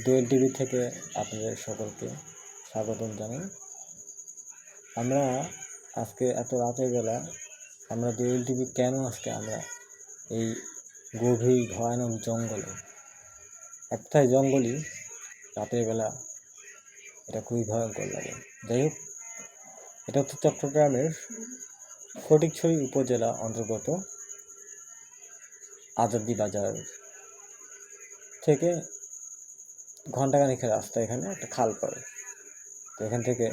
দোয়েল TV থেকে আপনাদের সকলকে স্বাগতম জানাই। আমরা আজকে এত রাতের বেলা আমরা দোয়েল টিভি কেন আজকে আমরা এই গভীর ভয়ানক জঙ্গলে, একটাই জঙ্গলই রাতের বেলা, এটা খুবই ভয়ঙ্কর লাগে। যাই হোক, এটা হচ্ছে চট্টগ্রামের ফটিকছড়ি উপজেলা অন্তর্গত আজাদি বাজার থেকে ঘণ্টাখানেকের রাস্তা। এখানে একটা খাল পড়ে, তো এখান থেকে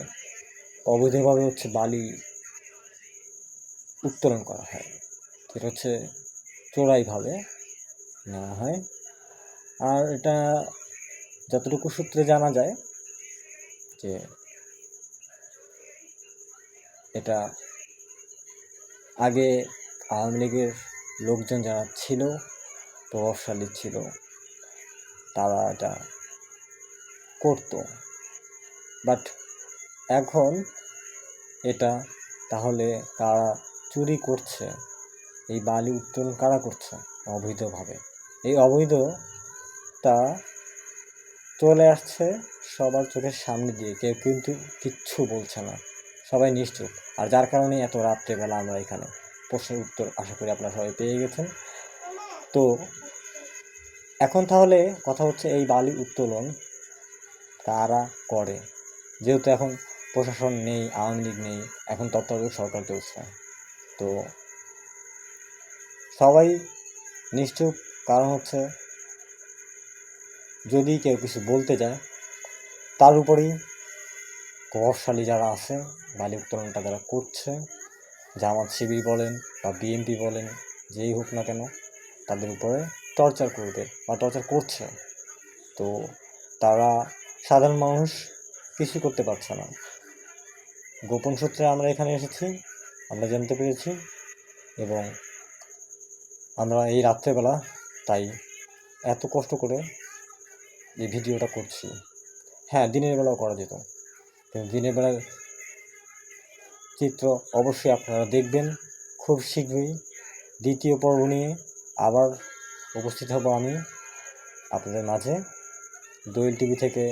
অবৈধভাবে বালি উত্তোলন করা হয়। এটা চোরাইভাবে নেওয়া হয়। আর এটা যতটুকু সূত্রে জানা যায় যে এটা আগে আওয়ামী লীগের লোকজন যারা ছিল, প্রভাবশালী ছিল, তারা এটা করতো। বাট এখন এটা তাহলে কারা চুরি করছে, এই বালি উত্তোলন কারা করছে অবৈধভাবে? এই অবৈধতা চলে আসছে সবার চোখের সামনে দিয়ে, কেউ কিন্তু কিচ্ছু বলছে না, সবাই নিশ্চুপ। আর যার কারণে এত রাত্রেবেলা আমরা এখানে প্রশ্নের উত্তর আশা করি আপনারা সবাই পেয়ে গেছেন। তো এখন তাহলে কথা হচ্ছে, এই বালি উত্তোলন কারা করে? যেহেতু এখন প্রশাসন নেই, আওয়ামী লীগ নেই, এখন তত্ত্বাবধায়ক সরকার চলছে, তো সবাই নিশ্চুপ। কারণ যদি কেউ কিছু বলতে যায়, তার উপরেই প্রভাবশালী যারা আছে, বালি উত্তোলনটা যারা করছে, জামাত শিবির বলেন বা বিএনপি বলেন, যেই হোক না কেন, তাদের উপরে টর্চার করবে বা টর্চার করছে। তো তারা সাধারণ মানুষ কিছু করতে পারছে না। গোপন সূত্রে আমরা এখানে এসেছি, আমরা জানতে পেরেছি, এবং আমরা এই রাত্রেবেলা তাই এত কষ্ট করে এই ভিডিওটা করছি। হ্যাঁ, দিনের বেলাও করা যেত, কিন্তু দিনের বেলার চিত্র অবশ্যই আপনারা দেখবেন। খুব শীঘ্রই দ্বিতীয় পর্ব নিয়ে আবার উপস্থিত হব আমি আপনাদের মাঝে। দোয়েল টিভি থেকে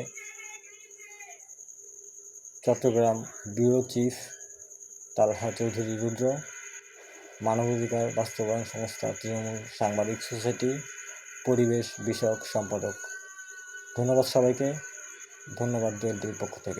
চট্টগ্রাম ব্যুরো চিফ তালহা চৌধুরী রুদ্র, মানবাধিকার বাস্তবায়ন সংস্থা তৃণমূল সাংবাদিক সোসাইটি পরিবেশ বিষয়ক সম্পাদক। ধন্যবাদ সবাইকে, ধন্যবাদ দোয়েল টিভির পক্ষ থেকে।